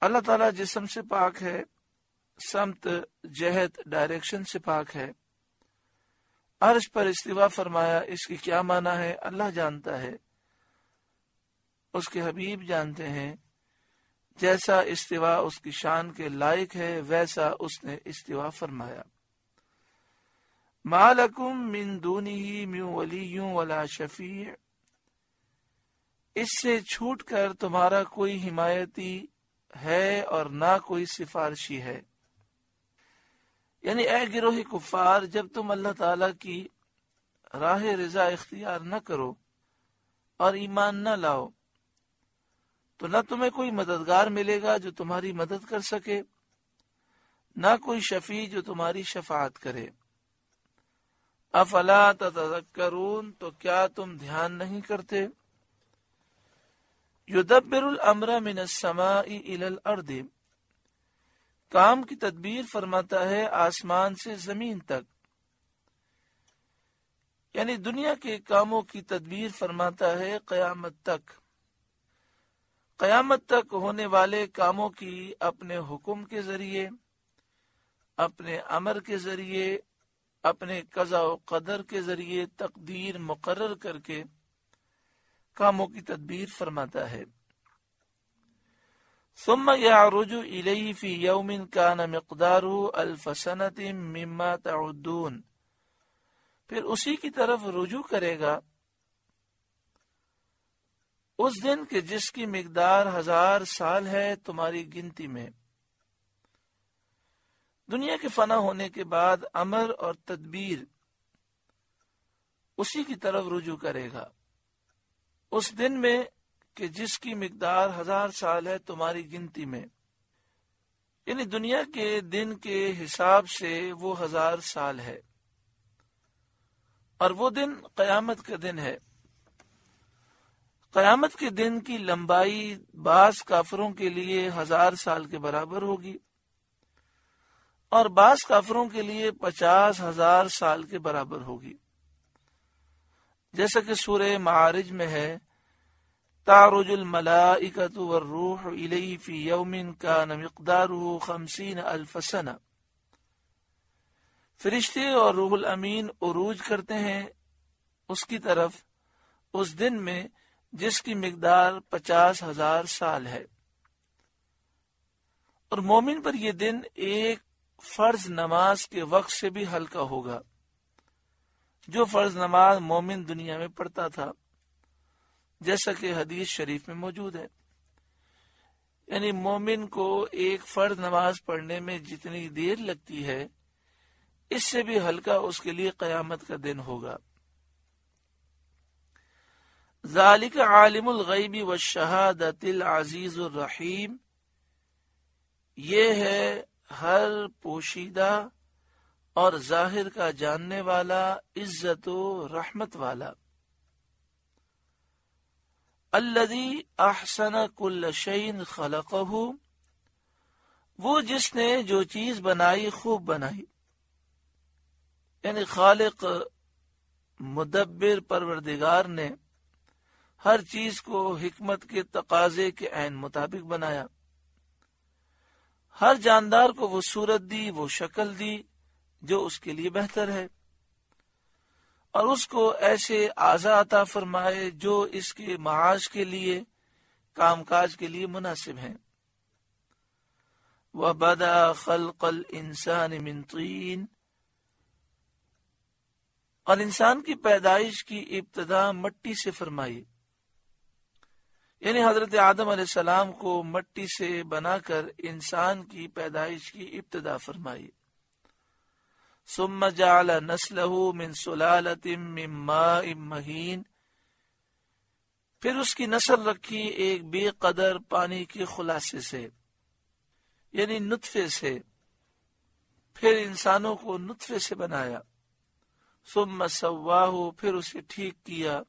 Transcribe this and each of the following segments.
اللہ تعالیٰ جسم سے پاک ہے، سمت جہت ڈائریکشن سے پاک ہے۔ عرش پر استوا فرمایا، اس کی کیا معنی ہے اللہ جانتا ہے، اس کے حبیب جانتے ہیں۔ جیسا استوا اس کی شان کے لائق ہے ویسا اس نے استوا فرمایا۔ ما لکم من دونہ من ولی ولا شفیع، اس سے چھوٹ کر تمہارا کوئی حمایتی ہے اور نہ کوئی سفارشی ہے۔ یعنی اے گروہ کفار، جب تم اللہ تعالی کی راہ رضا اختیار نہ کرو اور ایمان نہ لاؤ تو نہ تمہیں کوئی مددگار ملے گا جو تمہاری مدد کر سکے، نہ کوئی شفیع جو تمہاری شفاعت کرے۔ افلا تتذکرون، تو کیا تم دھیان نہیں کرتے؟ یدبر الامر من السماء الى الارض، کام کی تدبیر فرماتا ہے آسمان سے زمین تک، یعنی دنیا کے کاموں کی تدبیر فرماتا ہے قیامت تک۔ قیامت تک ہونے والے کاموں کی اپنے حکم کے ذریعے، اپنے امر کے ذریعے، اپنے قضاء و قدر کے ذریعے تقدیر مقرر کر کے کاموں کی تدبیر فرماتا ہے۔ ثم يعرج الیہ فی یوم کان مقدارہ الف سنۃ مما تعدون، پھر اسی کی طرف رجوع کرے گا اس دن کے جس کی مقدار 1000 سال ہے تمہاری گنتی میں۔ دنیا کے فنا ہونے کے بعد امر اور تدبیر اسی کی طرف رجوع کرے گا اس دن میں کہ جس کی مقدار 1000 سال ہے تمہاری گنتی میں، یعنی دنیا کے دن کے حساب سے وہ 1000 سال ہے، اور وہ دن قیامت کا دن ہے۔ قیامت کے دن کی لمبائی بعض کافروں کے لیے 1000 سال کے برابر ہوگی اور بعض کافروں کے لیے 50,000 سال کے برابر ہوگی، جیسا کہ سورہ معارج میں ہے، تعرج الملائکۃ والروح الیہ فی یوم کان مقدارہ 50,000 سنہ، فرشتے اور روح الامین عروج کرتے ہیں اس کی طرف اس دن میں جس کی مقدار 50,000 سال ہے۔ اور مومن پر یہ دن ایک فرض نماز کے وقت سے بھی ہلکا ہوگا، جو فرض نماز مومن دنیا میں پڑھتا تھا، جیسا کہ حدیث شریف میں موجود ہے۔ یعنی مومن کو ایک فرض نماز پڑھنے میں جتنی دیر لگتی ہے اس سے بھی ہلکا اس کے لیے قیامت کا دن ہوگا۔ ذالک عالم الغیب والشہادۃ العزیز الرحیم، یہ ہے ہر پوشیدہ اور ظاہر کا جاننے والا، عزت و رحمت والا۔ الذی احسن کل شیء خلقہ، وہ جس نے جو چیز بنائی خوب بنائی، یعنی خالق مدبر پروردگار نے ہر چیز کو حکمت کے تقاضے کے عین مطابق بنایا۔ ہر جاندار کو وہ صورت دی، وہ شکل دی جو اس کے لیے بہتر ہے، اور اس کو ایسے اعضاء عطا فرمائے جو اس کے معاش کے لیے، کام کاج کے لیے مناسب ہیں۔ وَبَدَأَ خَلْقَ الْإِنسَانِ مِنْ طِينٍ، اور انسان کی پیدائش کی ابتدا مٹی سے فرمائی، یعنی حضرت آدم علیہ السلام کو مٹی سے بنا کر انسان کی پیدائش کی ابتدا فرمائی۔ ثم جعل نسلہ من سلالۃ من ماء مہین، پھر اس کی نسل رکھی ایک بے قدر پانی کے خلاصے سے، یعنی نطفے سے، پھر انسانوں کو نطفے سے بنایا۔ ثم سواہ، پھر اسے ٹھیک کیا۔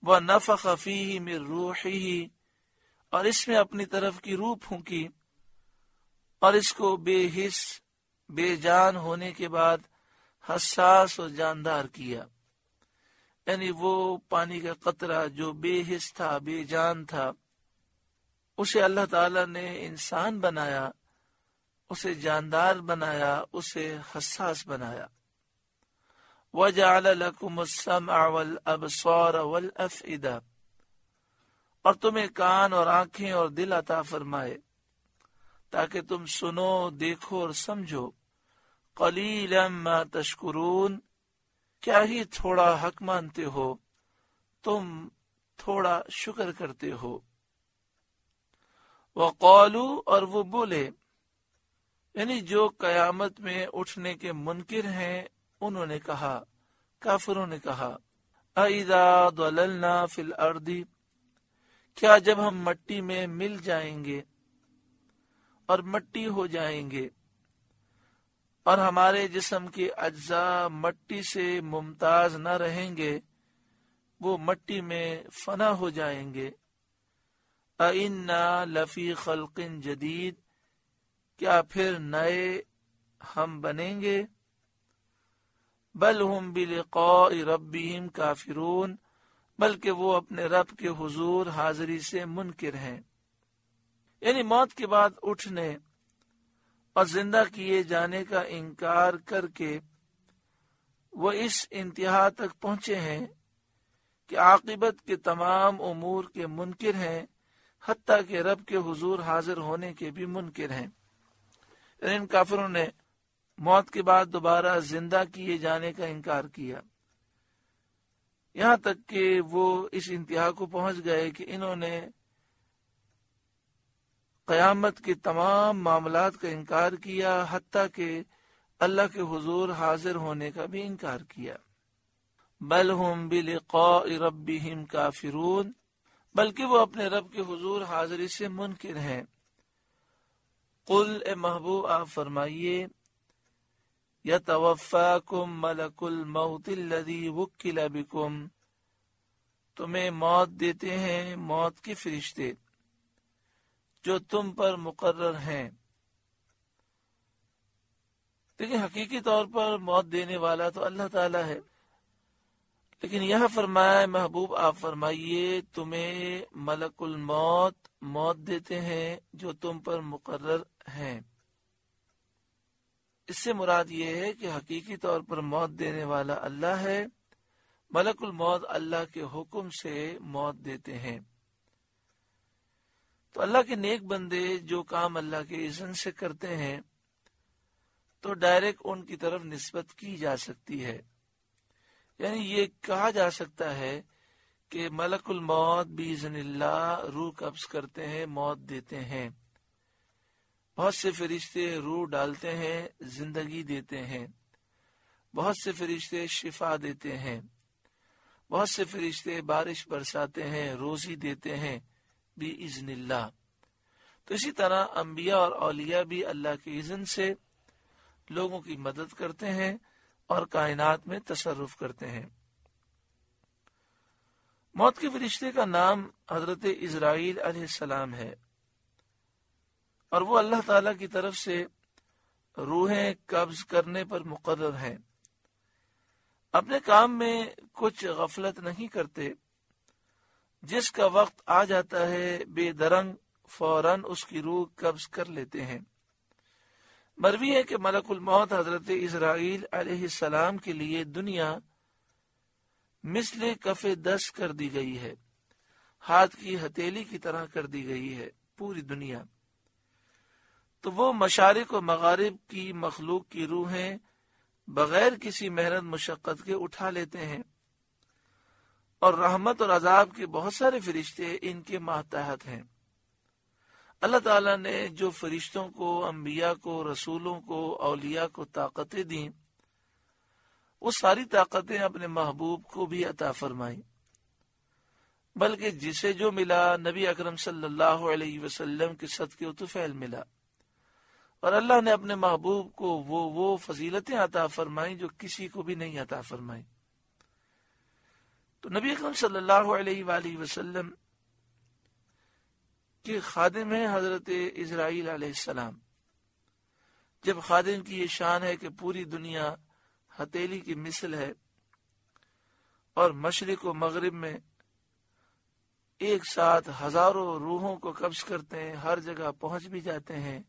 وَنَفَخَ فِيهِ مِن رُوحِهِ، اور اس میں اپنی طرف کی روح پھونکی، اور اس کو بے حس بے جان ہونے کے بعد حساس و جاندار کیا، یعنی وہ پانی کا قطرہ جو بے حس تھا، بے جان تھا، اسے اللہ تعالیٰ نے انسان بنایا، اسے جاندار بنایا، اسے حساس بنایا۔ وَجَعَلَ لَكُمُ السَّمْعَ وَالْأَبْصَارَ وَالْأَفْئِدَةَ، اور تمہیں کان اور آنکھیں اور دل عطا فرمائے تاکہ تم سنو، دیکھو اور سمجھو۔ قَلِيلًا مَا تَشْكُرُونَ، کیا ہی تھوڑا حق مانتے ہو، تم تھوڑا شکر کرتے ہو۔ وَقَالُوا، اور وہ بولے، یعنی جو قیامت میں اٹھنے کے منکر ہیں انہوں نے کہا، کافروں نے کہا، اَإِذَا ضَلَلْنَا فِي الْأَرْضِ، کیا جب ہم مٹی میں مل جائیں گے اور مٹی ہو جائیں گے اور ہمارے جسم کے اجزاء مٹی سے ممتاز نہ رہیں گے، وہ مٹی میں فنا ہو جائیں گے، اِنَّا لَفِي خَلْقٍ جَدِيدٍ، کیا پھر نئے ہم بنیں گے؟ بل ہم بلقاء ربہم کافرون، بلکہ وہ اپنے رب کے حضور حاضری سے منکر ہیں۔ یعنی موت کے بعد اٹھنے اور زندہ کیے جانے کا انکار کر کے وہ اس انتہا تک پہنچے ہیں کہ عاقبت کے تمام امور کے منکر ہیں، حتیٰ کہ رب کے حضور حاضر ہونے کے بھی منکر ہیں۔ یعنی ان کافروں نے موت کے بعد دوبارہ زندہ کیے جانے کا انکار کیا، یہاں تک کہ وہ اس انتہا کو پہنچ گئے کہ انہوں نے قیامت کے تمام معاملات کا انکار کیا، حتیٰ کہ اللہ کے حضور حاضر ہونے کا بھی انکار کیا۔ بل ہم بلقاء ربہم کافرون، بلکہ وہ اپنے رب کے حضور حاضری سے منکر ہیں۔ قل، اے محبوب آپ فرمائیے، یتوفاکم ملک الموت الذی وکل بکم، تمہیں موت دیتے ہیں موت کے فرشتے جو تم پر مقرر ہیں۔ لیکن حقیقی طور پر موت دینے والا تو اللہ تعالیٰ ہے، لیکن یہاں فرمایا محبوب آپ فرمائیے تمہیں ملک الموت موت دیتے ہیں جو تم پر مقرر ہیں۔ اس سے مراد یہ ہے کہ حقیقی طور پر موت دینے والا اللہ ہے، ملک الموت اللہ کے حکم سے موت دیتے ہیں۔ تو اللہ کے نیک بندے جو کام اللہ کے اذن سے کرتے ہیں تو ڈائریکٹ ان کی طرف نسبت کی جا سکتی ہے، یعنی یہ کہا جا سکتا ہے کہ ملک الموت باذن اللہ روح قبض کرتے ہیں، موت دیتے ہیں۔ بہت سے فرشتے روح ڈالتے ہیں، زندگی دیتے ہیں، بہت سے فرشتے شفا دیتے ہیں، بہت سے فرشتے بارش برساتے ہیں، روزی دیتے ہیں باذن اللہ۔ تو اسی طرح انبیاء اور اولیاء بھی اللہ کے اذن سے لوگوں کی مدد کرتے ہیں اور کائنات میں تصرف کرتے ہیں۔ موت کے فرشتے کا نام حضرت عزرائیل علیہ السلام ہے، اور وہ اللہ تعالیٰ کی طرف سے روحیں قبض کرنے پر مقرر ہیں۔ اپنے کام میں کچھ غفلت نہیں کرتے، جس کا وقت آ جاتا ہے بے درنگ فوراً اس کی روح قبض کر لیتے ہیں۔ مروی ہے کہ ملک الموت حضرت عزرائیل علیہ السلام کے لیے دنیا مثل کف دست کر دی گئی ہے، ہاتھ کی ہتھیلی کی طرح کر دی گئی ہے پوری دنیا۔ تو وہ مشارق و مغارب کی مخلوق کی روحیں بغیر کسی محنت مشقت کے اٹھا لیتے ہیں، اور رحمت اور عذاب کے بہت سارے فرشتے ان کے ماتحت ہیں۔ اللہ تعالیٰ نے جو فرشتوں کو، انبیاء کو، رسولوں کو، اولیاء کو طاقتیں دیں، وہ ساری طاقتیں اپنے محبوب کو بھی عطا فرمائیں، بلکہ جسے جو ملا نبی اکرم صلی اللہ علیہ وسلم کے صدقے و طفیل ملا، اور اللہ نے اپنے محبوب کو وہ فضیلتیں عطا فرمائیں جو کسی کو بھی نہیں عطا فرمائیں۔ تو نبی اکرم صلی اللہ علیہ وآلہ وسلم کے خادم ہیں حضرت عزرائیل علیہ السلام۔ جب خادم کی یہ شان ہے کہ پوری دنیا ہتھیلی کی مثل ہے اور مشرق و مغرب میں ایک ساتھ ہزاروں روحوں کو قبض کرتے ہیں، ہر جگہ پہنچ بھی جاتے ہیں،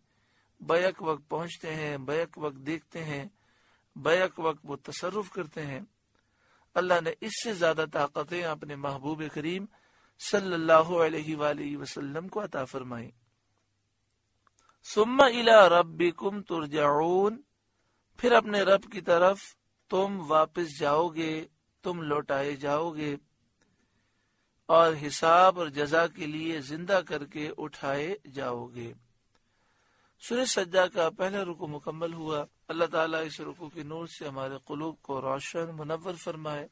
بیک وقت پہنچتے ہیں، بیک وقت دیکھتے ہیں، بیک وقت وہ تصرف کرتے ہیں۔ اللہ نے اس سے زیادہ طاقتیں اپنے محبوب کریم صلی اللہ علیہ وآلہ وسلم کو عطا فرمائی۔ ثم الی ربکم ترجعون، پھر اپنے رب کی طرف تم واپس جاؤ گے، تم لوٹائے جاؤ گے، اور حساب اور جزا کے لیے زندہ کر کے اٹھائے جاؤ گے۔ سورہ سجدہ کا پہلا رکوع مکمل ہوا۔ اللہ تعالیٰ اس رکوع کے نور سے ہمارے قلوب کو روشن منور فرمائے۔